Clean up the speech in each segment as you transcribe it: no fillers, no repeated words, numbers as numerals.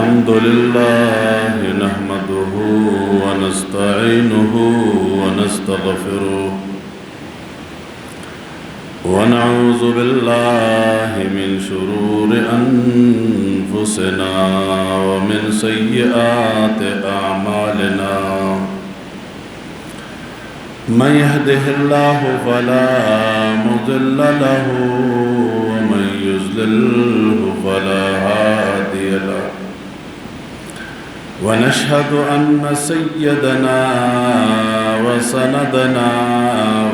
الحمد لله نحمده ونستعينه ونستغفره ونعوذ بالله من شرور أنفسنا ومن سيئات أعمالنا من يهده الله فلا مضل له ومن يضلل فلا هادي له ونشهد أن سيدنا وسندنا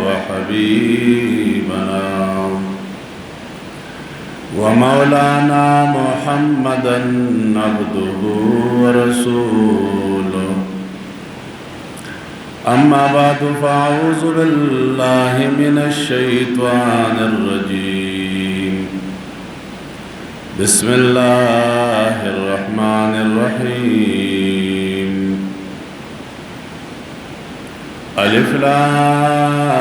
وحبيبنا ومولانا محمدا عبده ورسوله أما بعد فأعوذ بالله من الشيطان الرجيم بسم الله الرحمن الرحيم ألف لام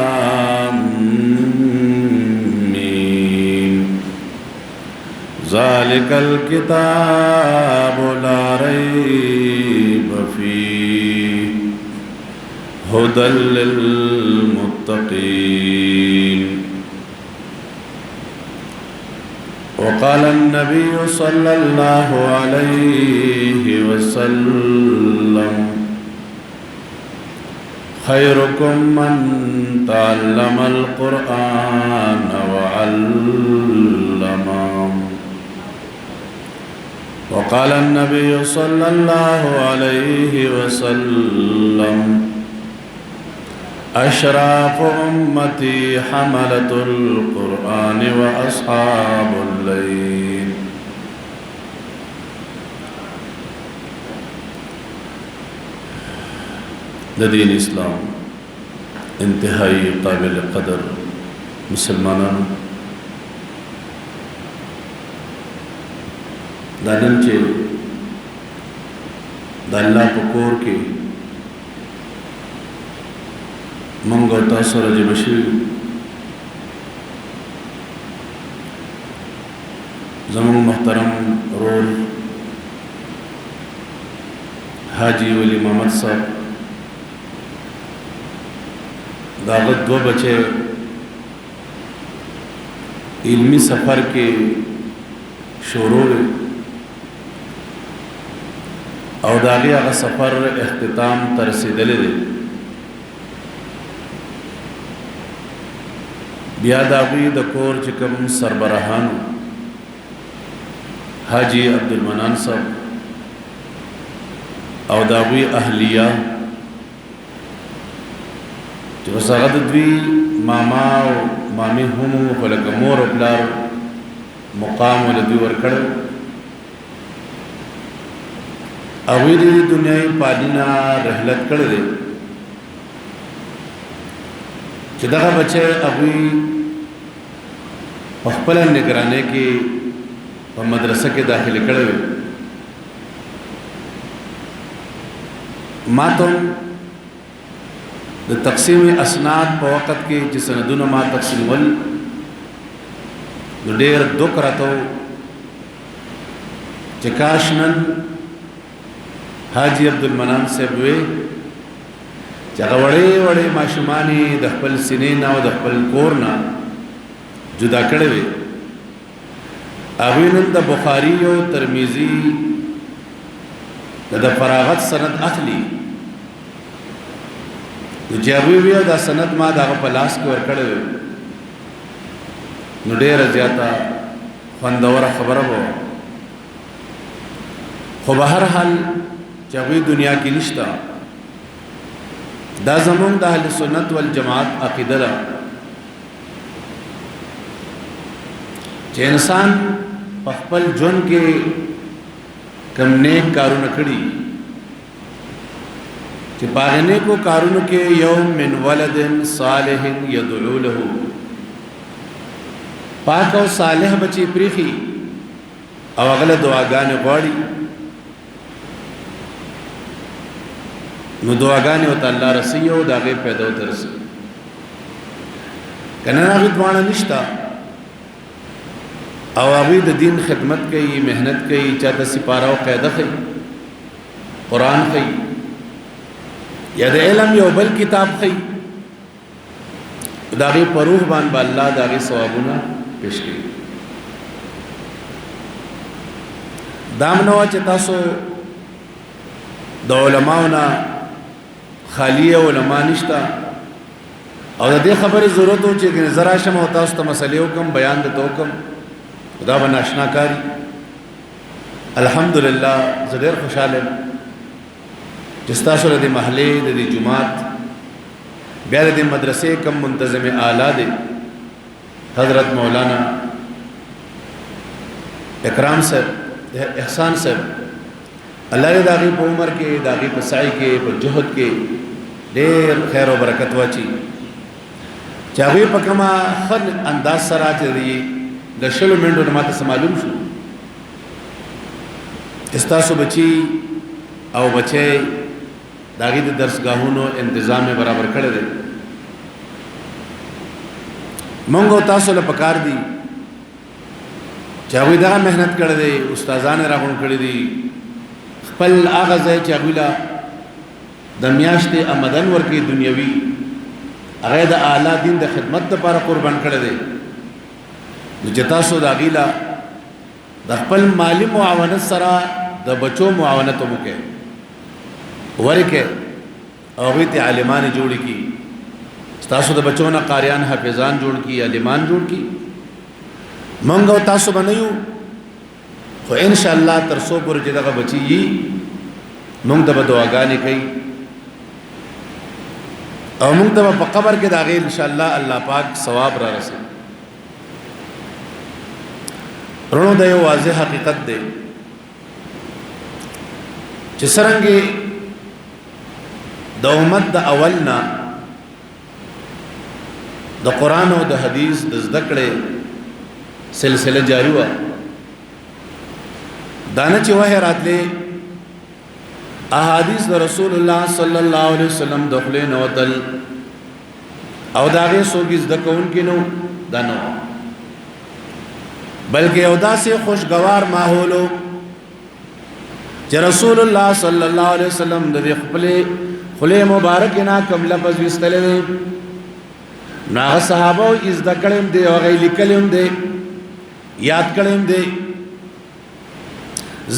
ميم ذلك الكتاب لا ريب فيه هدى للمتقين وقال النبي صلى الله عليه وسلم خيركم من تعلم القرآن وعلمه وقال النبي صلى الله عليه وسلم أشراف أمتي حملة القرآن وأصحاب الليل دین اسلام انتہائی قابل قدر مسلمانانو دا نن چې د الله په کور کې موږ او تاسو سره جمع شوي زموږ محترم رول حاجی ولی محمد صاحب د هغه دوه بچے علمی سفر کې شروع او د هغه سفر اختتام ته رسېدلی دی بیا د هغوی د کور چې کوم سربراهانو حاجی عبدالمنان صاحب او د هغوی اهلیه چې اوس هغه د دوی ماما او مامي هم خو لکه مور او پلار مقام له دوی ورکړی هغوی د دنیاي پالنه رحلت کړی دی چې دغه بچی هغوی په خپله نگرانۍ کې په مدرسه کې داخلي کړی وي ما ته د تقسیم اسناد په وخت کې چې سندونه ما تقسیمول نو ډېر دوک راته و چې کاش نن حاجی عبدالمنان صاحب وی چې هغه وړې وړې ماشومانې د خپل سینې نه او د خپل کور نه جدا کړی وي هغوی نن د بخاري او ترمیزي د فراغت سند اخلي نو چې هغوی وي دا سند ما د هغه په لاس کې ورکړی وي نو ډېره زیاته خوندوره خبره به وه خو به هر حال چې هغوی دنیا کې نشته دا زمونږ د اهل سنت والجماعت عقیده ده چې انسان په خپل ژوند کې کم نیک کارونه کړي چې په هغه نیکو کارونو کې یو من ولد صالح یدعو له پاک او صالح بچی پریخي او هغه دعاګانې غواړي نو دعاګانې او تعالی رسي او داغه پیدا وترسي کنه هغه دوانه نشتا او هغه د دین خدمت کوي مهنت کوي چاته سپاره او قاعده کوي قران کوي یا د علم یو بل کتاب کوي داغه پروح باندې الله داغه ثوابونه پیش کوي دامنو چې تاسو د علماونا خالی علما نشتا او د دې خبرې ضرورت و چې زرا شم او تاسو ته مسلې وکم بیان د توکم خدا باندې آشنا کاری الحمدلله زه ډېر خوشاله چې تاسو د محلې د جمعات بیا د مدرسې کم منتظم اعلی دی حضرت مولانا اکرام صاحب احسان صاحب الله دې داغي په عمر کې داغي په سعی کې په جهاد کې ډېر خیر او برکت واچي چاوي په کما خن انداز سره چې د شلو منډو ماته معلوم شو استاسو بچي او بچي داغي د درسګاهونو تنظیم برابر کړی دی مونږ تاسو له پکار دي چاوي دا مهنت کړی دی استادان راغون کړی دي خپل هغه ځای چې هغه د میاشتې آمدن ورکی دنیوي هغه د اعلی دین د خدمت لپاره قربان کړی دی نو چې تاسو دا غیلا د خپل مالی معاونت سره د بچو معاونت وکړي ورکه او غیت عالمان جوړ کی تاسو د بچو نه قاریان حافظان جوړ کی عالمان جوړ کی منګو تاسو بنئیو خو ان شاء الله تر څو پر چې دغه بچي مونږ ته دعاګانې کوي او مونږ ته په قبر کې دا غي ان شاء الله الله پاک ثواب را رسي رونو د یو واضح حقیقت دی چې سرنګي د امت د اولنا د قران او د حدیث د ذکرې سلسله جاری و دانه چې وه راتله احادیث د رسول الله صلی الله علیه وسلم دخله نوتل او داغه سوګیز د کون کینو دانو بلکې او داسې خوشگوار ماحولو چې رسول الله صلی الله علیه وسلم د خپل مبارک نه کوم لفظ وستلې نه صحابه از د کلم دی او غی لیکلم دی یاد کلم دی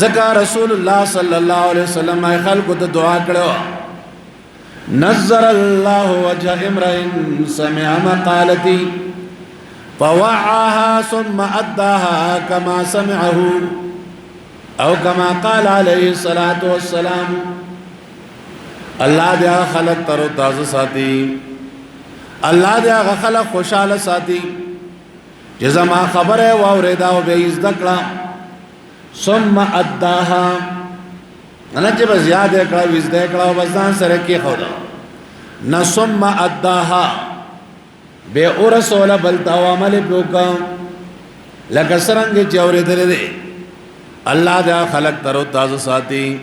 زکا رسول الله صلی الله علیه وسلم خلق ته دعا کړو نظر الله وجه امرئ سمع مقالتي فوعاها ثم اداها كما سمعه او كما قال عليه الصلاه والسلام الله دې خلق تر تازه ساتي الله دې خلق خوشاله ساتي جزا ما خبره واوردا او به عزت کړه ثم اداها انا چې بس یاد کړه وځ دې کړه بس ځان سره کې خو دا نو ثم اداها به اور رسول بل تا عمل وکا لکه څنګه چې اورېدل دي الله دا خلق تر تازه ساتي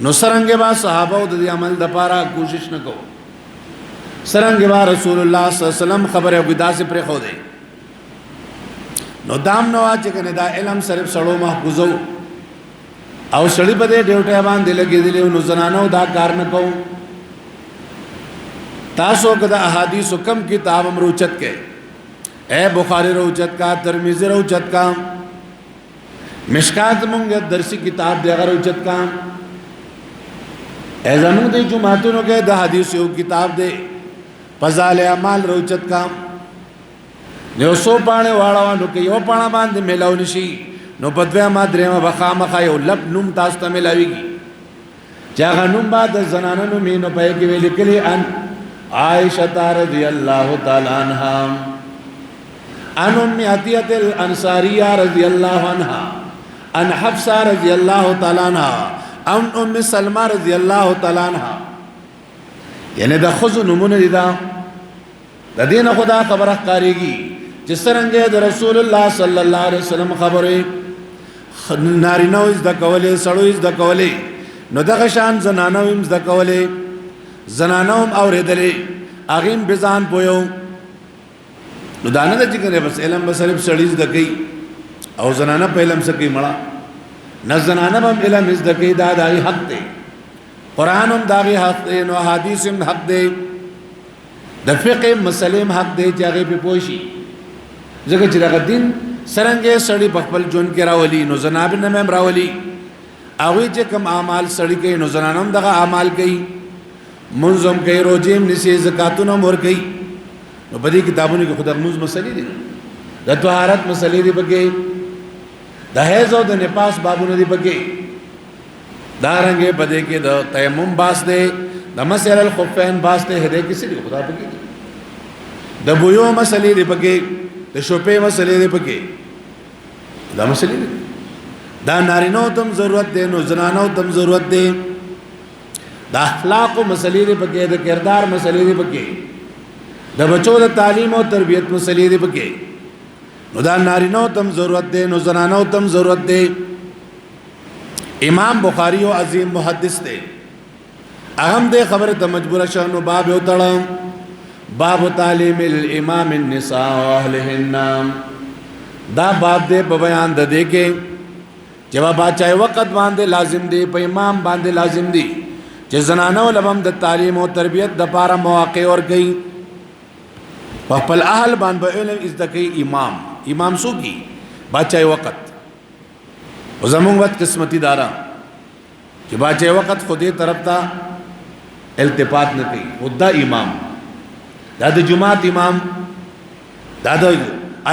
نو څنګه با صحابه د دې عمل د پاره کوشش نکو څنګه با رسول الله صلی الله علیه وسلم خبره غدا سے پر خو دے نو دام نو چې کنه دا علم صرف سړو محفوظو او سړی په دې ډیوټه باندې لګېدل نو زنانو دا کار نه کوو تاسو کدا احادیث کم کتاب امروچت کے اے بخاری روچت کا ترمذی روچت کا مشکات مونږ درسی کتاب دی هغه روچت کا اے زمون دی جمعتونو کې د حدیث یو کتاب دی فضائل اعمال روچت کا نو سو پانه واړو نو کې یو پانه باندې ملاو نشي نو بدوی ما درېما بخامخا یو لب نوم تاسو ته ملاويږي چې هغه نوم بعد زنانو مینو پې کې ویل کلی ان عائشہ رضی اللہ تعالی عنہا ان ام عطیہ الانصاریہ رضی اللہ عنہا ان حفصہ رضی اللہ تعالی عنہا ان ام سلمہ رضی اللہ تعالی عنہا یعنی دا خزو نمونه دا دین خدا خبره کاریږي چې څنګه د رسول الله صلی الله علیه وسلم خبره نارینه وز د کولې سړو وز د کولې نو دغه شان زنانه وز د کولې زنانوم اوریدلې اغیم بزان پویو نو دانه د چې کنه بس علم بس صرف سړیز د کوي او زنانه په علم سکی مړه نه زنانه هم علم از دکی دا دای حق دی قرآن هم داغي حق دی نو حدیث هم حق دی د فقه مسلم حق دی چې هغه په پوښي ځکه چې دا دین سرنګې سړی په خپل جون کې راولي نو زناب نه مم راولي هغه چې کوم اعمال سړی کوي نو زنانه هم دغه اعمال کوي منظم کوي روزیم نسی زکاتونه مور کوي نو په دې کتابونو کې خدای موږ مسلې دي د طهارت مسلې دي پکې د حیض او د نفاس بابونه دي پکې دارنګه په دې کې د تیمم باس دی د مسل الخفین باس دی هدا کې سړي خدای پکې د بویو مسلې دي پکې د شوپې مسلې دي پکې دا مسلې دي دا نارینو تم ضرورت دی نو زنانو تم ضرورت دی د اخلاق مسلې دي پکې د کردار مسلې دي پکې د بچو د تعلیم او تربیت مسلې دي پکې نو دا نارینو تم ضرورت دی نو زنانو تم ضرورت دی امام بخاری او عظیم محدث دی اهم دې خبره ته مجبور شانو باب یو تړم باب تعلیم الامام النساء اهلهن دا باب دې په بیان د دې کې جواب چای وخت باندې لازم دی په امام باندې لازم دی چې زنانو لبم د تعلیم او تربیت د پاره مواقع ورګي په خپل اهل باندې علم از دکی امام سو کی بچای وخت زمون وخت قسمتی دارا چې بچای وخت خو دې طرف ته التفات نه کوي خدا امام دا د جماعت امام دا د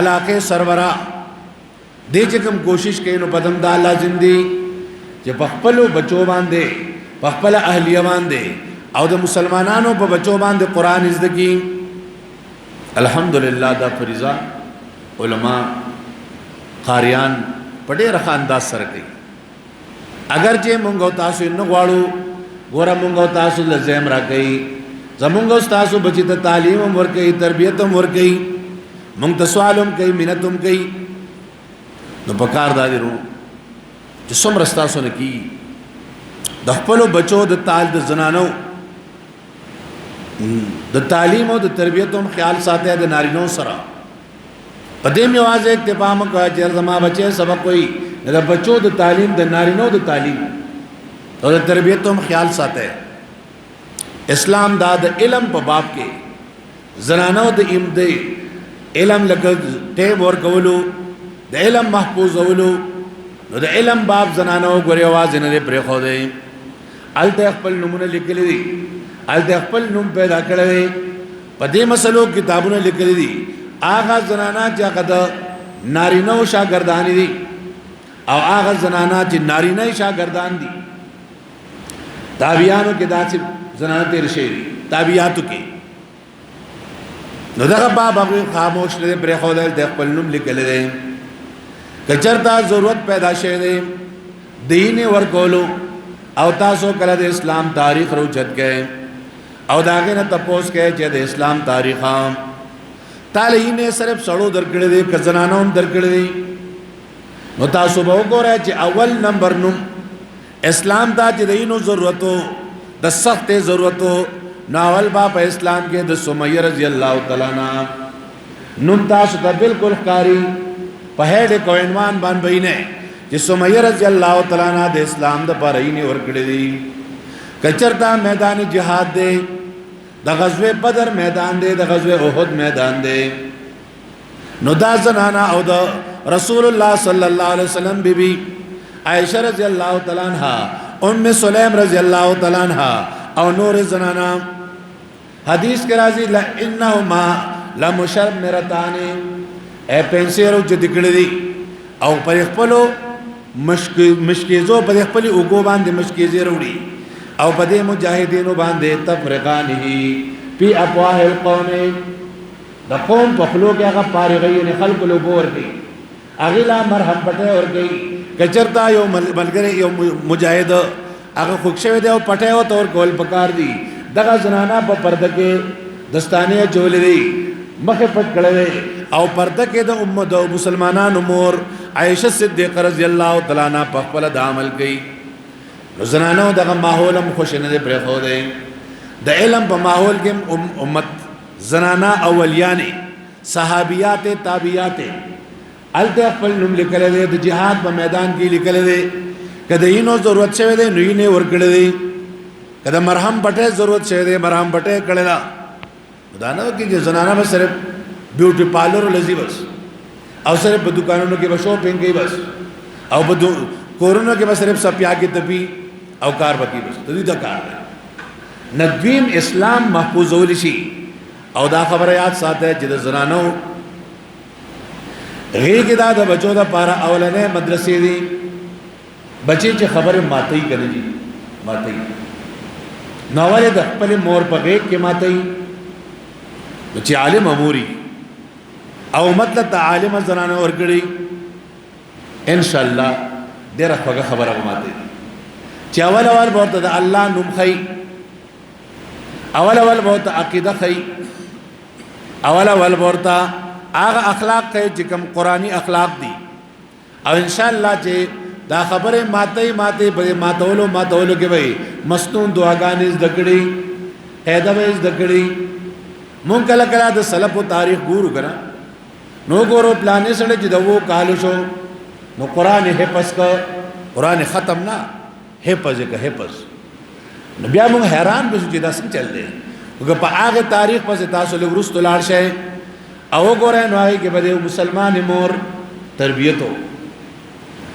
علاقه سرورا دې چې کوم کوشش کوي نو پدم دا لازم دی چې په خپل بچو باندې په خپل اهلیه باندې او د مسلمانانو په بچو باندې قران زده کی الحمدلله دا فریضه علما قاریان په ډېر ښه انداز سره کوي اگر چې مونږ تاسو نه غواړو ګوره مونږ تاسو لزم را کوي زمونږ تاسو بچی ته تعلیم هم ورکوي تربیت هم ورکوي مونږ ته سوال هم کوي منت هم کوي نو په کار دا دی چې څومره ستاسو نه کی د خپل بچو د زنانو د تعلیم او د تربیت هم خیال ساتي د نارینو سره په دې میوازه اکتفا مکو چې زما بچي سبق کوي د بچو د تعلیم د نارینو د تعلیم او د تربیت هم خیال ساتي اسلام دا د علم په باب کې زنانو د علم لکه ټیب ور کولو د علم محفوظ اولو نو د علم باب زنانو غوري आवाज نه پرې خو دی الته خپل نمونه لیکلي دي الته خپل نوم پیدا کړی په دې مسلو کتابونه لیکلي دي هغه زنانا چې هغه د نارینه شاګردان دي او هغه زنانا چې نارینه شاګردان دي تابعیانو کې داسې زنانه تیر شي تابعیاتو کې نو دغه باب هغه خاموش لري پرې خو دی د خپل نوم لیکل دي کچرتا ضرورت پیدا شوه دی دین ورکولو او تاسو کله د اسلام تاریخ روچت کئ او داغه نه تپوس کئ چې د اسلام تاریخ تعلیم صرف سړو درکړې دي کزنانو هم درکړې دي نو تاسو به وګورئ چې اول نمبر نوم اسلام ته چې دینو ضرورتو د سخت ضرورتو ناول با په اسلام کې د سمیہ رضی الله تعالی عنها نوم تاسو ته بالکل ښکاری په هډ کو عنوان باندې نه چې سمیہ رضی الله تعالی عنها د اسلام د پرېنی ورکړې دي کچرتا میدان جهاد دی د غزوه بدر میدان دی د غزوه احد میدان دی نو دا زنانا او د رسول الله صلی الله علیه وسلم بیبي عائشہ رضی الله تعالی عنها ام سلیم رضی الله تعالی عنها او نور زنانا حدیث کې راځي لا انهما لمشمرتان اے پنسیرو چې دکړې دي او پر خپلو مشکیزو پر خپل اوګو باندې مشکیزې وروړي او په دې مجاهدینو باندې تفرقانه پی افواه القوم د قوم په خلو کې هغه فارغین خلق له بور کې اغلا مرحم پټه ور کوي کچرتا یو ملګری یو مجاهد هغه خوښ دی او پټه او تور کول پکار دی دغه زنانا په پرده کې دستانه چولې دی مخه پټ کړل او پرده کې د امت او مسلمانانو مور عائشہ صدیقہ رضی الله تعالی عنها په خپل د عمل کوي نو زنانو دغه ماحول هم خوش نه دی پرې خو دی د علم په ماحول کې امت زنانا اولیانه صحابیات تابعیات الته خپل نوم لیکل دی د جهاد په میدان کې لیکل دی کله یې نو ضرورت شوی دی نو یې نه ورکړل دی کله مرهم پټه ضرورت شوی دی مرهم پټه کړل دا نه کې زنانه به صرف بیوټي پارلر لذي بس او صرف په دکانونو کې به شاپینګ کوي بس او په کورونو کې به صرف سپیا کې تپی او کار وکي بس د دې دا کار دی ندویم اسلام محفوظ ول شي او دا خبره یاد ساته چې د زنانو غیږ دا د بچو د پاره اولنې مدرسې دي بچي چې خبره ماتي کوي دي ماتي نوواله د خپل مور په غیږ کې ماتي چې عالم اموري او مطلب عالم زنانه ورګړي ان شاء الله ډېر خبره ماتي چې اول ورته د الله نوم خي اول ورته عقیده خي اول ورته هغه اخلاق کوي چې کوم قرآني اخلاق دي او ان شاء الله چې دا خبره ماته په ماتولو کې وي مستون دعاګانې ذکرې هدايه ذکرې مونږ کله د سلف او تاریخ ګورو کنه نو ګورو پلانې سره چې دغه کال شو نو قرآن حفظ کا قرآن ختم نه حفظ نو بیا مونږ حیران بشو چې دا څنګه چل دی وګ په هغه تاریخ پس تاسو له ورستو لاړ شئ او ګورئ نو هغه کې بده مسلمان مور تربیته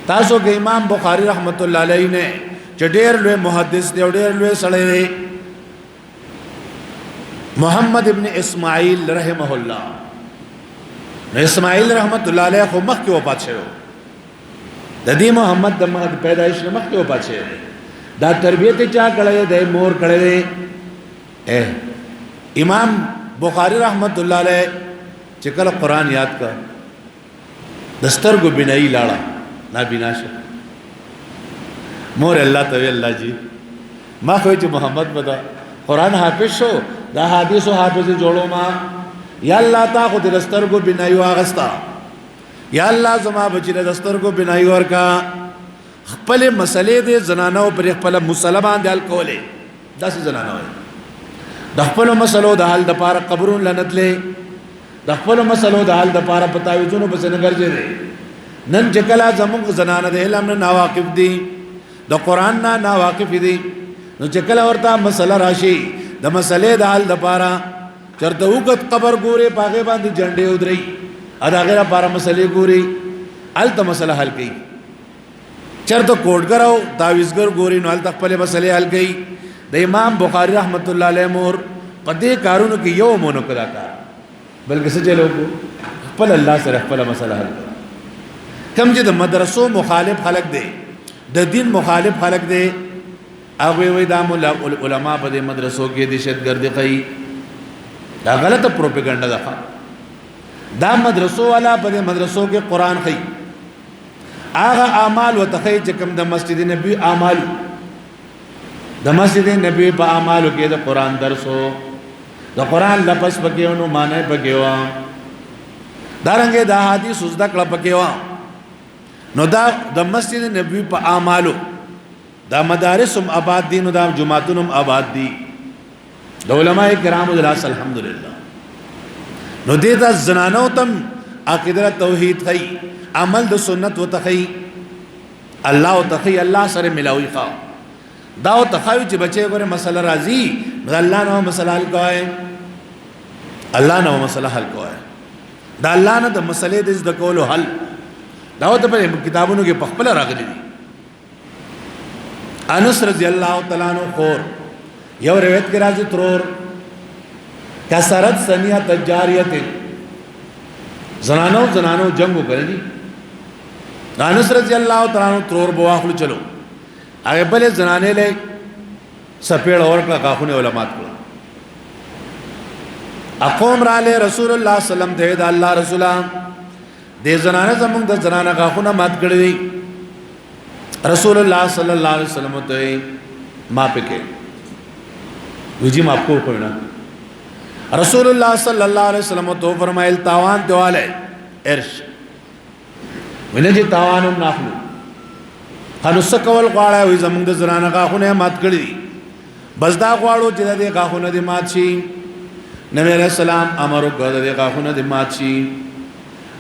تاسو کې امام بخاری رحمت الله علیه نے چې ډېر لوی محدث دی ډېر لوی سړی دی محمد ابن اسماعیل رحمه الله نو اسماعیل رحمت الله علیه خو مخ کې وفات شوی د دې محمد د پیدایش مخ کې وفات شوی دا تربیت چا کړی دی مور کړی دی امام بخاری رحمت الله علیه چې کله قرآن یاد کا دسترګو بنای لاړه نا بناشه مور الله تعالی الله جی ما خو چې محمد بدا قرآن حافظ شو دا حدیث او حافظ جوړو ما یا الله تا خو دسترګو بنای واغستا یا الله زما بچی دسترګو بنای ورکا خپل مسلې دې زنانو پر خپل مسلمان دال کوله داسې زنانو د خپل مسلو د حل د پاره قبرون لنتلې د خپل مسلو د حل د پاره پتاویزونو بس نه ګرځي نن جکلا زموږ زنانه د علم نه واقف دي د قران نه واقف دي نو جکلا ورته مسله راشي د مسلې د حل د پاره چرته وګت قبر ګوره پاګه باندې جنډې ودري ادا غیره پاره مسلې ګوري الته مسله حل کړي چرته کوټګر او تعویذګر ګوري نو الته خپل مسلې حل کړي د امام بخاری رحمت الله علیه مور پدې کارونو کې یو مونږ کړه بلکې څه چلو خپل الله سره خپل مسله حل کم چې د مدرسو مخالف خلق دي د دین مخالف خلق دي هغه وې د علماء په دې مدرسو کې دهشتګردي کوي دا غلطه پروپاګاندا ده دا مدرسو والا په دې مدرسو کې قران کوي هغه اعمال وتخی چې کوم د مسجد نبی اعمال د مسجد نبی په اعمالو کې د قران درسو د قران لفظ پکېونو معنی پکېوا دارنګه د حدیث زده کړه پکېوا نو دا د مسجد نبی په اعمالو دا مدارسم آباد دي نو دا جمعتونم آباد دي د علماء کرامو دلاس الحمدلله نو دې د زنانو تم عقیده توحید خي عمل د سنت وتخي الله وتخي الله سره ملاوي خا دا او تخاوی چې بچي غره مسله راځي الله نو مسله حل کوي الله نو مسله حل کوي دا الله نه د مسلې د کولو حل دا او په کتابونو کې پخپل راغلي دي انس رضی الله تعالی عنہ خور یو روایت کې راځي ترور کثرت سنیه تجاریت زنانو جنگ وکړي انس رضی الله تعالی عنہ ترور بواخلو چلو هغه بل زنانه له سپېړ اورکړه غاخونه علماء کړه اقوم را له رسول الله سلام ته د الله رسولا د زنانه زمونږ د زنانه غاخونه مات کړی رسول الله صلی الله علیه وسلم ته ما پکې وجي ما کو کونا رسول الله صلی الله علیه وسلم ته فرمایل تاوان دیواله ارش ولې تاوانم ناخلو خلص کول غواړي وي زمونږ د زنانه غاخونه مات کړی بس دا غواړو چې د غاخونه دې مات شي نبی رسول الله امر وکړ د غاخونه دې مات شي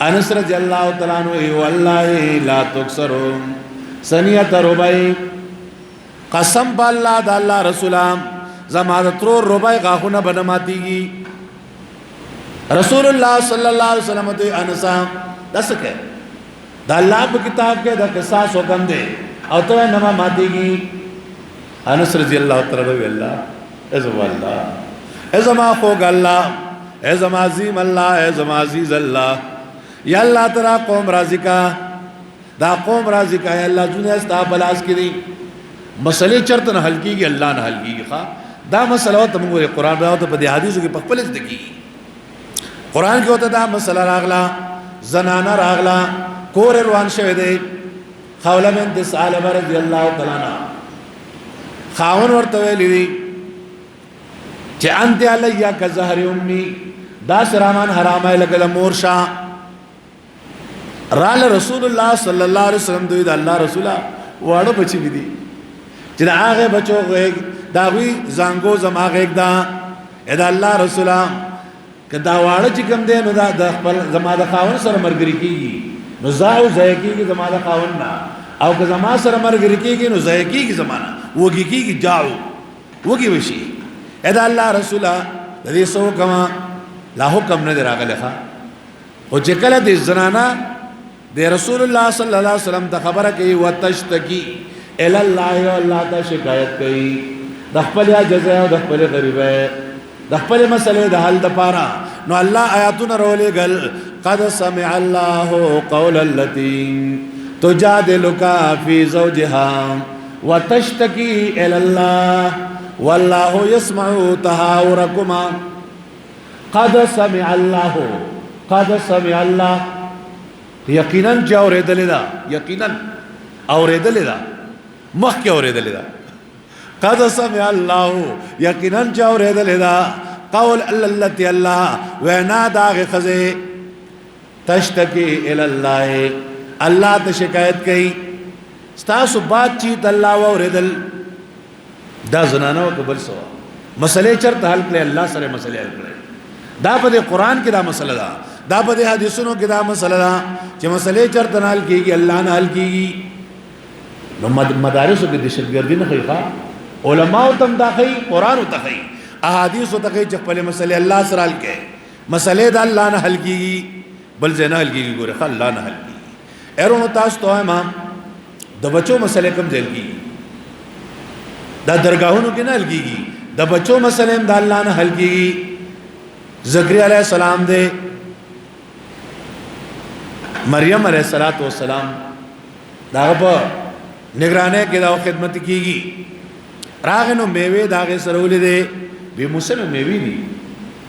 انس رضی الله تعالی عنہ والله لا تکسرهم سنیت ربای قسم بالله د الله رسولام زما د تر ربای غاخونه بنماتیږي رسول الله صلی الله علیه وسلم ته انس دسکه د الله په کتاب کې د قصاص حکم دی او ته نه ماتيږي انس رضی الله تعالی عنہ الله ازم الله ازما خوګ الله ازما عظیم الله ازما عزیز الله یا الله تعالی قوم راضی کا دا قوم راضی کا یا الله جون استا بلاس کړي مسلې چرته نه حل کیږي الله نه حل کیږي ښا دا مسله ته موږ قرآن راو ته په حدیثو کې په خپل ځد کی قرآن کې وته دا مسله راغلا زنانه راغلا کور روان شوه دی خوله بنت ثعلبه رضی الله تعالی عنها خاون ورته ویلی دی چې انت علیا کظهر امي دا سرامان حرامه لکه مورشا رال رسول الله صلی الله علیه وسلم دوی دا الله رسولا واړو بچی دي چې دا هغه بچو غږ دا وی زنګو زما غږ دا ادا الله رسولا کدا واړه چې کوم دی نو دا د خپل زما د خاون سره مرګري کیږي نو زاو زایکیږي زما د خاون نه او که زما سره مرګري کیږي نو زایکیږي زمانہ وږي کیږي جاو وږي وشي ادا الله رسولا د دې سو کما لا حکم نه راغله ښا او چې کله د زنانا د رسول الله صلی الله علیه وسلم ته خبره کوي وتشتکی ال الله او الله ته شکایت کوي د خپل جزا او د خپل غریبه د خپل مسلې د حل د پاره نو الله آیاتونه رولې گل قد سمع الله قول التي تجادلك في زوجها وتشتكي الى الله والله يسمع تهاوركما قد سمع الله یقینا جوړېدل دا یقینا اورېدل دا مخکې اورېدل دا قد سمع الله یقینا جوړېدل دا قول التي الله ونا داغ خزه تشتكي الى الله الله ته شکایت کوي ستاسو بات چیت الله اوریدل دا زنانو قبل سو مسئلے چرته حل کړي الله سره مسئلے حل کړي دا په قرآن کې دا مسئله ده دا په حدیثونو کې دا مسئله ده چې مسئلے چرته حل کیږي الله نه حل کیږي نو مدارسو کې دهشتګردي نه کوي علماء تم دا کوي قرآن ته کوي احادیث ته کوي چې خپل مسئلے الله سره حل کړي مسئلے د الله نه حل کیږي بل زنا حل کیږي ګوره الله نه حل کیږي ایرونو تاسو ته امام د بچو مسئلے کم ځل کیږي دا درگاہونو کې نه حل کیږي د بچو مسئلے د الله نه حل کیږي زکریا علیہ السلام دے مریم علیہ السلام دا په نگرانه کې دا خدمت کیږي راغنو میوه داغه سرول دي به مسلم میوه دي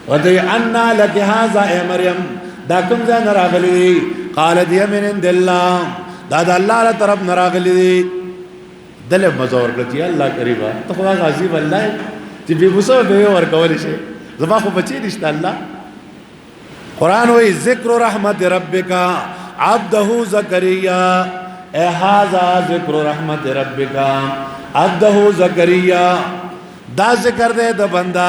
ودی ان لك هذا اے مریم دا کوم ځای نه راغلی قالت یمن عند الله دا د الله تعالی طرف نه راغلی دل مزور کړی الله قریبا ته خدا غازی والله چې به مسلم به ور کول شي زما خو بچی نشته الله قران وی ذکر رحمت ربک عبده زکریا اے هذا ذکر رحمت ربک عبده زکریا دا ذکر دے د بندا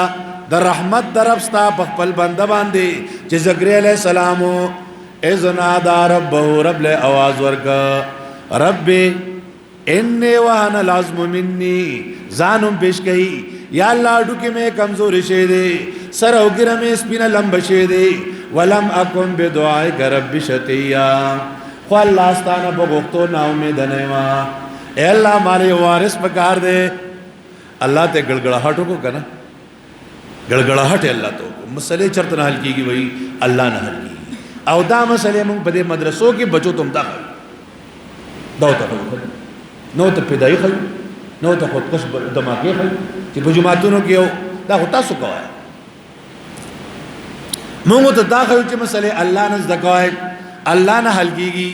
د رحمت درفستا په خپل بنده باندې چې زکریا علیہ السلام اذنا دا ربه رب له आवाज ورک رب انی وهن العظم مني زانم پیش کئ یا الله اډو کې مې کمزور شه دي سر او ګره مې سپینه لمب شه دي ولم اكن بدعائک رب شقیا خو الله ستانه په غوښتو نا امید نه ما اے الله مالي وارث پکار دے الله ته ګړګړاهټو کو کنه ګړګړاهټ الله ته مسئلے چرته نه حل کیږي وای الله نه حل کیږي او دا مسئلے موږ په مدرسو کې بچو تم تا دا ته نو ته پیدای خل نو ته خود کش دماغي خل چې په جماعتونو کې یو دا خو تاسو کوی موږ ته دا خو چې مسئلے الله نه ځکوای الله نه حل کیږي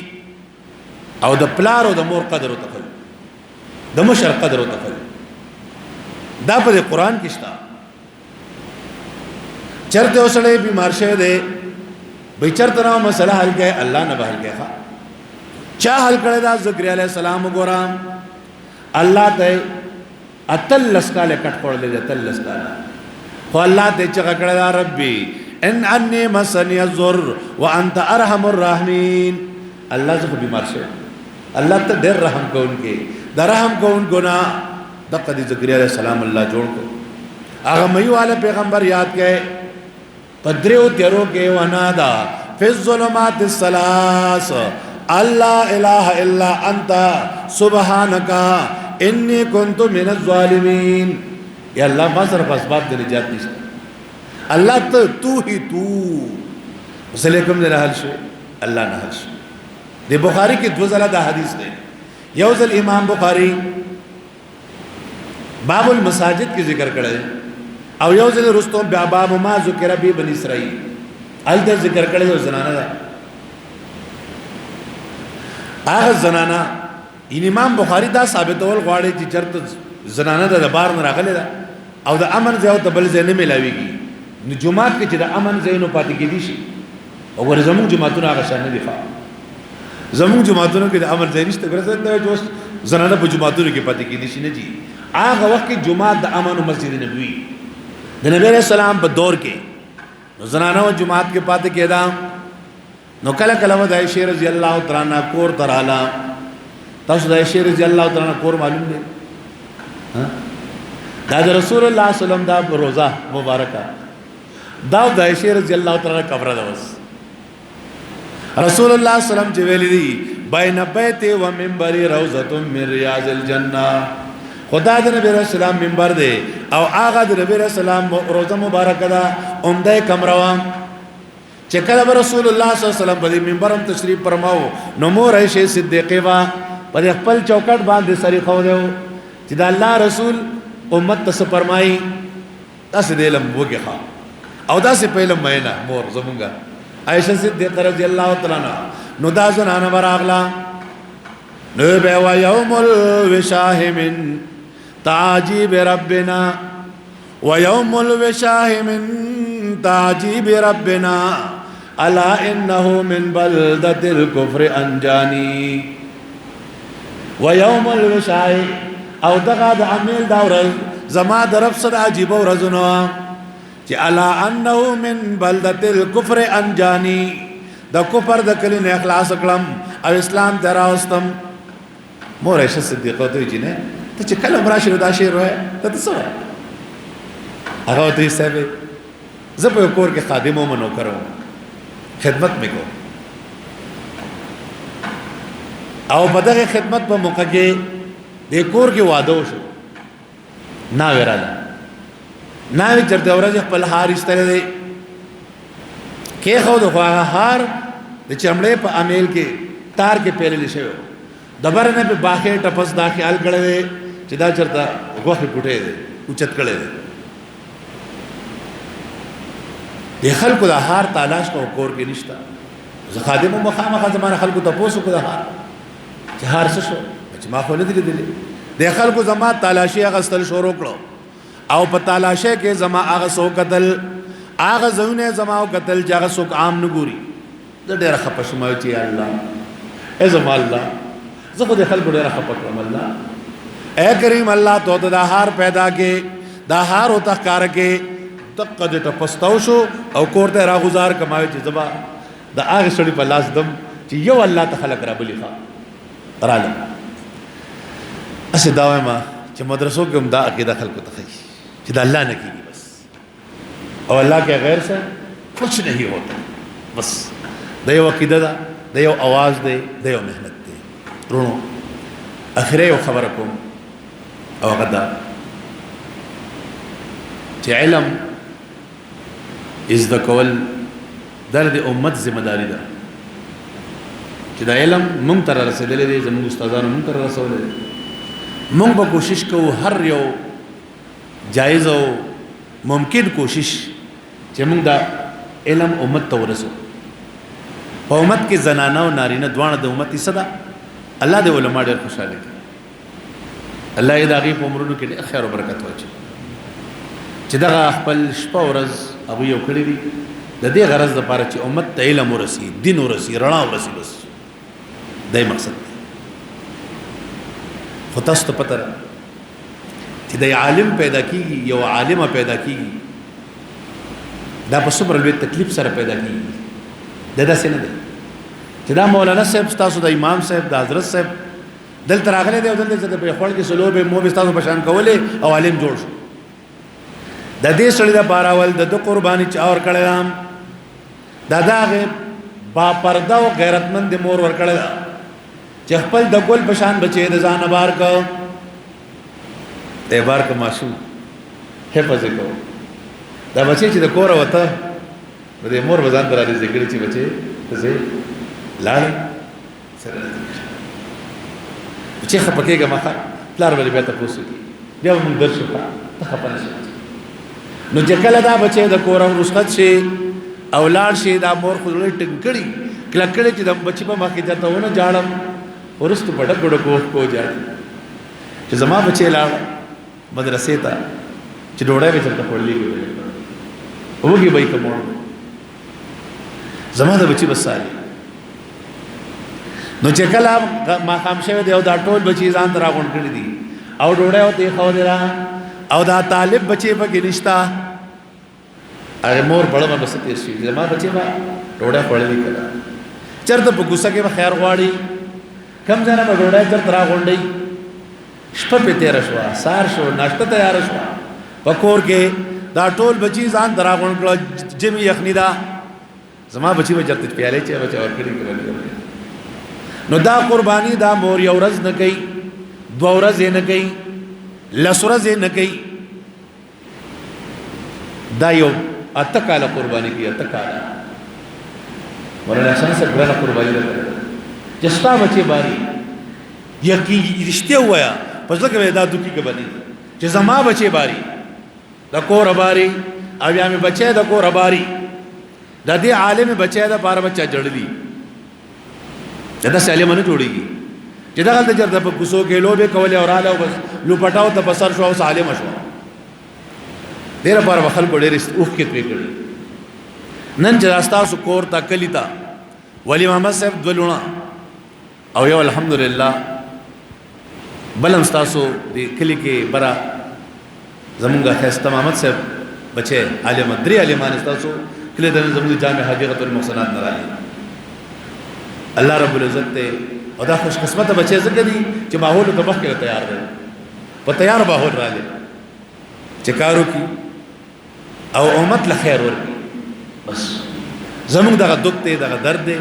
او د پلار او د مور قدر او تخل د مشر قدر او تخل دا په قرآن کې شته چرته وسړې بیمار شه ده به چرته نو مسله حل کړي الله نه حل کړي چا حل کړي دا زکریا علیہ السلام وګورم الله ته اتل لسکاله کټ کړل دي اتل لسکاله خو الله ته چې کړه دا ربي ان عني مسني الضر وانت ارحم الراحمین. الله زه بیمار شوم، الله ته ډېر رحم کوونکی، د رحم کوونکو نه دغه د زکریا علیہ السلام الله جوړ کړ. هغه مېو والا پیغمبر یاد کړي پدریو تیرو کې ونادا فی الظلمات الثلاث الله اله الا انت سبحانك انی کنت من الظالمین. یا الله ما سره اسباب د نجات نشته، الله ته تو ہی تو وسلیکم نه حل شو، الله نه حل شو. د بخاری کې دو ځله دا حدیث دی. یو ځل امام بخاری باب المساجد کې ذکر کړی او یو ځل رستم بیا باب ما ذکر بی بنی اسرائیل ال د ذکر کړی یو زنانه ده. هغه زنانه امام بخاری دا ثابتول غواړي چې چرته زنانه د بار نه راغله ده او د امن ځای او د بل ځای نه ملاويږي. نو جمعات کې چې د امن ځای نو پاتې کېدی شي او ور زموږ جمعتونه هغه شان نه دي. زموږ جمعتونو کې د امن ځای نشته، ګرځي ته جوش زنانه په جمعتونو کې پاتې کېدی شي نه جی. هغه وخت کې جمعات د امن او مسجد نبوي د نبی عليه السلام په دور کې نو زنانه او جمعات کې پاتې کېدا. نو کله کله د عائشہ رضی الله تعالی عنها کور تراله. تاسو د عائشہ رضی الله تعالی عنها کور معلوم دی؟ دا د رسول الله صلی الله علیه وسلم دا روزه مبارکه دا د عائشہ رضی الله تعالی عنها قبر ده. بس رسول الله صلی الله علیه وسلم چې ویلي دي بین بیت و منبر روضه من ریاض الجنه. خدا د نبی رسول الله منبر دی او هغه د نبی رسول الله روزه مبارکه ده عمده کمروا. چې کله رسول الله صلی الله علیه وسلم په منبر هم تشریف فرماو نو مور عائشہ صدیقہ وا په خپل چوکټ باندې سری خو دیو چې د الله رسول امت ته فرمایي تاسو د علم وګه او تاسو په علم مینا مور زمونږه عائشہ صدیقہ رضی الله تعالی عنها نو دا زنانه براغلا نو به و یوم الوشاح من تعجیب ربنا و یوم الوشاح من تعجیب ربنا الا انه من بلدة الكفر انجانی. و یوم الوشاح او دغه د عمل دا ورځ زما د رب سره عجیب ورځونه چې الا انه من بلدة الكفر انجانی د کفر د کلي نه اخلاص کړم او اسلام ته راوستم. مور عائشہ صدیقہ ته چې نه ته چې کله مراشد دا شعر وای ته څه هغه ته یې سبه زه په کور کې خادمو منو کړو خدمت میکو او په دغه خدمت په موقع کې د کور کې واده وشو. نا وراله نا وی چرته ورځ خپل هار استره کې خو د هار د چمړې په امیل کې تار کې پیلل شوی دبر نه په باخه ټپس دا خیال کړي چې دا چرته غوخه پټه دي اوچت کړي د خلکو د هار تلاش کو کور کې نشتا. زه خادم مخامخ زمانه خلکو ته پوسو کو د هار چې هار څه شو چې ما خو نه دي دي د خلکو زما تلاشي غستل شروع کړو او په تلاشه کې زما هغه سو قتل هغه زونه زما او قتل چې هغه سو عام نه ګوري د ډېر خپشمه چې الله ای زما الله زه خو د خلکو ډېر خپکم الله اے کریم الله تو د هار پیدا کې د هار او تخکار کې تقه د پستاو شو او کوړه راغزار کماوي چې زما د هغه سړي په لاس دم چې یو الله ته خلق را بلی ښا ترالم اسه دا ما چې مدرسو کې هم دا عقیده خلکو ته خي چې د الله نه کیږي بس او الله کے غیر سے کچھ نہیں ہوتا بس د یو عقیده ده د یو आवाज ده د یو مهنت ده. رونو اخره یو خبرکم او غدا چې علم از د کول د امت ذمہ داری ده چې دا علم مونږ تر رسیدلې دي زموږ استادانو مونږ تر رسولې مونږ به کوشش کوو هر یو جایز او ممکن کوشش چې مونږ دا علم امت ته ورسو. په امت کې زنانه او نارینه دوانه د امت صدا الله دې علماء ډېر خوشاله کړي. الله یې دا غي په عمرونو کې خیر او برکت واچي چې دا خپل شپه ورځ ابو یو کړی دي د دې غرض لپاره چې امت ته علم ورسي دین ورسي رڼا ورسي بس دای مقصد دی. خو تاسو ته پته چې د عالم پیدا کیږي یو عالمه پیدا کیږي دا په صبر لوی تکلیف سره پیدا کیږي دا داسې نه دی چې دا مولانا صاحب تاسو د امام صاحب د حضرت صاحب دلته راغلی دی او دلته چې په خپل کې سلو به مو به تاسو بشان کولې او عالم جوړ شو د دې سړي د باراول د قرباني چا ور کړم دا داغه با پرده او غیرتمند مور ور کړل چې خپل د ګل بشان بچي د ځان بار کو د بار کو ماشوم حفظ کو دا بچي چې د کور وته د مور وزن درالي ذکر چې بچي څه لاړ سره چې خپکهګه ما پلار ولې به تاسو کې بیا موږ درشو ته خپل شي نو چې کله دا بچي د کور رخصت شي اولاد شي دا مور خپل ټنګړي کلکړي چې د بچي په مخ کې ځته ونه جاړم ورست په ډګړو کو جاړ چې زما بچي لاړ مدرسې ته چې ډوړې به چلته پړلې وګي به کوم زما د بچي بسالي نو چې کله ما خام شوی دی او دا ټول بچي ځان ترا غون کړی دي او ډوړې او ته خو دی او دا طالب بچي په کې نشتا هغه مور بڑا بس تیر شي زما بچي ما ډوړې پړلې کړه چرته په ګوسه کې خیر غواړي کم ځنه په ډوړې تر ترا غونډي شپه په تیر شو سار شو ناشته تیار شو پکور کې دا ټول بچي ځان ترا غون کړه جمی یخنی دا زما بچي به چرته پیاله چې بچا ور کړی نو دا قربانی دا مور یو ورځ نه کوي دو ورځې نه کوي لس ورځې نه کوي دا یو اتکاله قربانی کی اتکاله مولانا حسن سے ګرانه قربانی ده جستا بچي باري یقین رښتیا وایا پس لکه دا دوکي کې بني چې زما بچي باري د کور باري او یا مې بچي د کور باري د دې عالم بچي د بار بچا جړلی دا سالم نه جوړيږي چې دا غلطه چرته په کوسو کې لوبه کولې او رااله بس لو پټاو ته بسر شو او سالم شو ډیر بار وخل په ډیر اوخ کې پری کړی نن چې راستاسو کور تا کلیتا ولی محمد صاحب دولونه او یو الحمدلله بلم تاسو د کلی کې برا زمونږه خسته محمد صاحب بچي عالم دري عالمان تاسو کله د زمونږ جامع حقیقت المحسنات نه راځي الله رب العزت ته او دا خوش قسمت بچي زګ دي چې ماحول ته مخ کې تیار دي په تیار ماحول راځي چې کارو کی او امت له خیر ورکی بس زموږ دغه دک ته دغه درد دی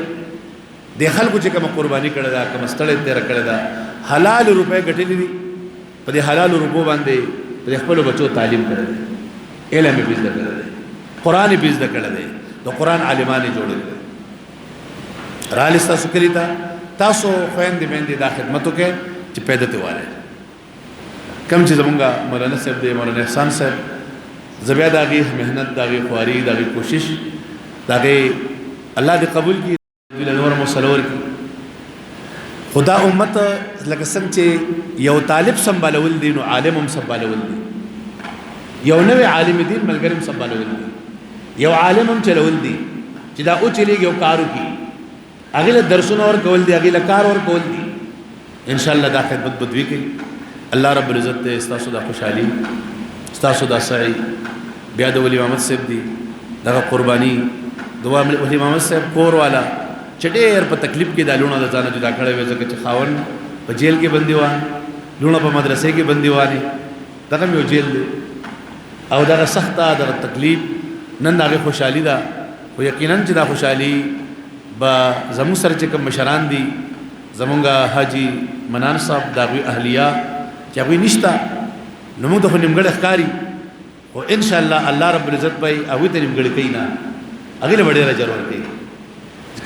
د خلکو چې کوم قرباني کړه دا کوم ستړی تیر کړه دا حلال روپے ګټلې دي په دې حلال روپو باندې په خپل بچو تعلیم کړه علم یې پیژد کړه قران یې پیژد کړه د قران عالمانه جوړل را لستا سکریتا تاسو خويندې مېندې دا خدمتو کې چې پیدا ته واره کم چې زمونږه مولانا صاحب دی مولانا احسان صاحب زبیا داغي مهنت داغي خواري داغي کوشش داغي الله دې قبول کړي د نور مسلور خدا امت لکه څنګه چې یو طالب سمبالول دي نو عالم هم سمبالول دي یو نوې عالم دین ملګری هم سمبالول دي یو عالم هم چلول دي چې دا او چلیږي یو کارو کی اغله درسونه اور کول دي اغله کار اور کول دي ان شاء الله دا خدمت بدوي کوي الله رب العزت استاسو دا خوشحالي استاسو دا سعي بیا د ولی محمد صاحب دی دا قرباني دوا ولی محمد صاحب کور والا چډیر په تکلیف کې د لونه د ځانه جدا کړي وې ځکه چې خاون په جیل کې بندي و لونه په مدرسې کې بندي وانی دا کوم یو جیل دی او دا سخته دا تکلیف نن هغه خوشحالي ده او یقینا چې دا خوشحالي با زمو سره چې کوم مشران دي زمونږه حاجی منان صاحب داوی اهلیه چې هغه نشتا نو موږ ته نیمګړی ښکاری او ان شاء الله الله رب العزت به هغه ته نیمګړی کینا هغه له ډیره ضرورت دی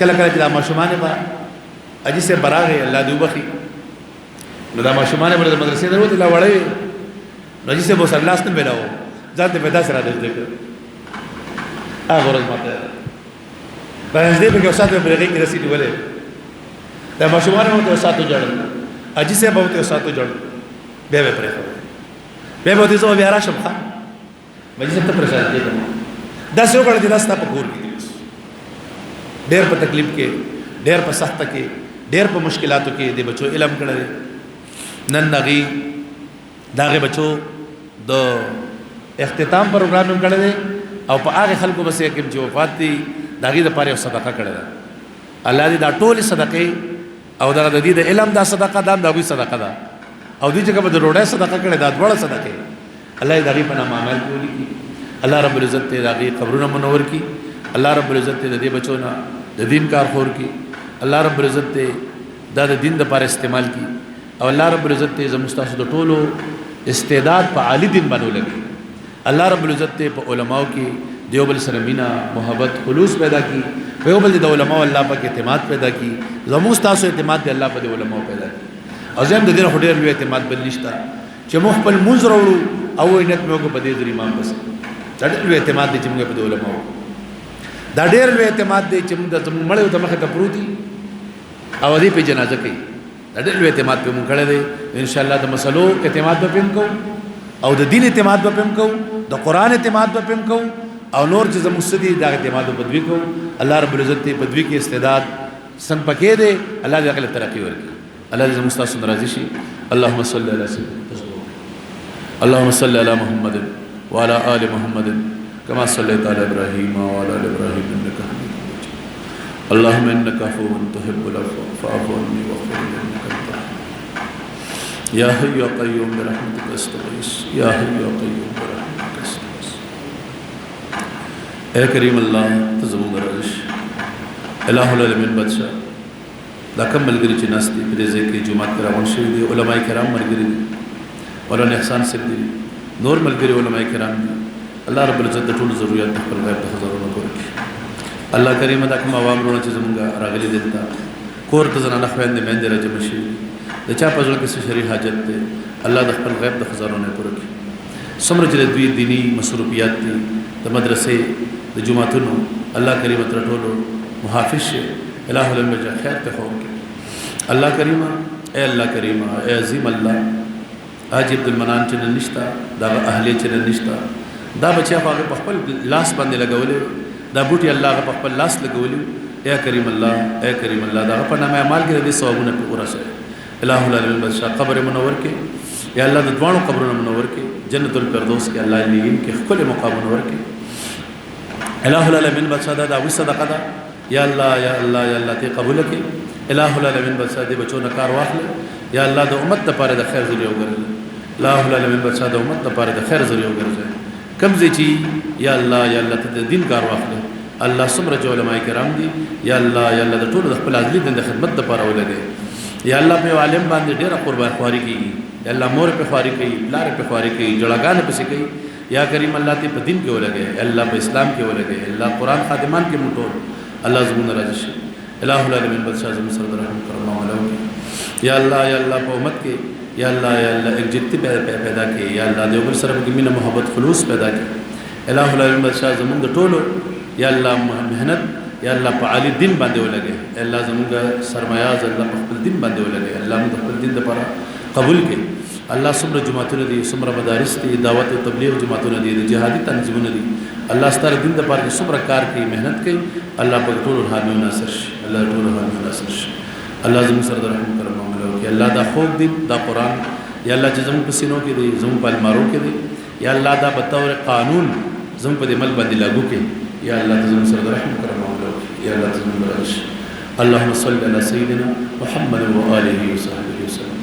کله کله چې د ماشومان به اجي سه براغه الله دی وبخي نو د ماشومان به د مدرسې دروته لا وړي نو اجي سه بو سر لاس نه بلاو ځان ته پیدا سره دې هغه ورځ ماته باندې دې په اوساته برګي کې رسیدي ولې د ماشومان مو ته اوساته جوړ اجي سه به ته اوساته جوړ به به پرې به به دې زو بیا راشم ښا مجلس ته پرشان دي دا څو کړه دې راستا په کور کې ډېر په تکلیف کې ډېر په سخت کې ډېر په مشکلاتو کې د بچو علم کړل نن نغي داغه بچو د اختتام پروګرام کړل او په هغه خلکو بس کوم چې وفات دي داغه د پاره صدقه کړه الله دې دا ټول صدقه او دا د دې د علم دا صدقه دا د صدقه ده او دې چې کوم د روړې صدقه کړه دا ډول صدقه الله دې دغه په نام عمل کوي الله رب العزت دې دغه قبرونه منور کی الله رب العزت دې بچونه د دین کار خور کی الله رب العزت دې دا د دین د لپاره استعمال کی او الله رب العزت دې زموږ د ټولو استعداد په عالی دین باندې لګي الله رب العزت دې په علماو کې دیوبل سره مینا محبت خلوص پیدا کی دیوبل د علماء الله په اعتماد پیدا کی زموږ تاسو اعتماد دې الله په علماء پیدا کی او زم د دې هډیر لوی اعتماد بل نشتا چې مخ خپل منځ وروړو او عینت موږ په دې ځری امام بس دا ډېر لوی اعتماد دې چې موږ په علماء دا ډېر لوی اعتماد دې چې موږ د مړو د مخه ته پروتي او دې په جنازه کې دا ډېر لوی اعتماد په موږ کړی دی ان شاء الله د مسلو اعتماد به پم کو او د دین اعتماد به پم کو د قران اعتماد به پم کو او نور چې زموږ سدي دا اعتماد په بدوي کو الله رب العزت دې بدوي کې استعداد سن پکې دې الله دې عقل ترقی ورکړي الله دې زموږ تاسو راضي شي اللهم صل علی سيدنا اللهم صل على محمد وعلى آل محمد كما صليت على إبراهيم وعلى آل إبراهيم إنك حميد مجيد اللهم إنك عفو تحب العفو فاعف عني واغفر لي إنك أنت الرحيم يا حي يا قيوم برحمتك أستغيث يا حي يا قيوم برحمتك أستغيث اے کریم اللہ تزمون رجش الہ العالمین بادشاہ دا کم ملګری چې ناس دي په دې ځای کې جمعات کرامون شوي دي علماء کرام ملګري دي مولانا احسان صاحب دي نور ملګري علماء کرام دي الله رب العزت ټول ضرورت د خپل غیب د خزانو پوره کړي الله کریم دا کوم عوام ورونه چې زمونږ راغلي دي کور ته زنانه خويندې مېندې راجم شي د چا په ځل کې څه شری حاجت ده الله د خپل غیب د خزانو پوره کړي څومره چې دوی دینی مصروفیات دي د مدرسې د جمعتونو الله کریم تر ټولو محافظ شه الہ العالمین خیر ته خور کې الله کریم اے الله کریم اے عظیم الله حاج عبد المنان چې نشتا دا اهل چې نشتا دا بچیا په خپل لاس باندې لګولې دا بوټي الله په خپل لاس لګولې اے کریم الله دا په نامه اعمال کې دې ثوابونه پورا شه الہ العالمین بادشاہ قبر منور کې یا الله د دوانو قبرونو منور کې جنت الفردوس کې الله لین کې خپل مقام منور کې الہ العالمین بادشاہ دا وې صدقه ده یا الله ته قبول کړي الہ العالمین بادشاہ دې بچو نه کار واخلې یا الله د امت لپاره د خیر ذریعہ وګرځي الہ العالمین بادشاہ د امت لپاره د خیر ذریعہ وګرځي کم زی چی یا الله ته د دین کار واخلې الله صبر علماء کرام دي یا الله د ټول د خپل ازلی د خدمت لپاره ولګي یا الله په عالم باندې ډېر قربان خواري کوي یا الله مور په خواري کوي بلار په خواري کوي جړګان په سي کوي یا کریم الله ته په دین کې ولګي الله په اسلام کې ولګي الله قران خادمان کې موټور الله زمون راضي شي الہ العالمین بادشاہ زمون سره رحم کرم عملو یا الله په امت کې یا الله ایک جتی پیدا کې یا الله د یو سره کې مینه محبت خلوص پیدا کې الہ العالمین بادشاہ زمون د ټولو یا الله مهنت یا الله په عالی دین باندې ولګي الله زمون سرمایه الله په خپل دین باندې ولګي الله موږ خپل دین لپاره قبول کړي الله سمره جماعتونه دي سمره مدارس دي دعوت او تبلیغ جماعتونه دي جهادي تنظیمونه دي الله ستاره دین لپاره سمره کار کوي مهنت کوي الله په ټول حال ناصر شي الله ټول حال ناصر شي الله زموږ سره رحم کرم عملو کې الله دا خوب دین دا قران یا الله چې زموږ په سینو کې دي زموږ په المارو کې دي یا الله دا بطور قانون زموږ په عمل باندې لاگو کې یا الله زموږ سره رحم کرم عملو یا الله زموږ اللهم صل على سيدنا محمد وآله وصحبه وسلم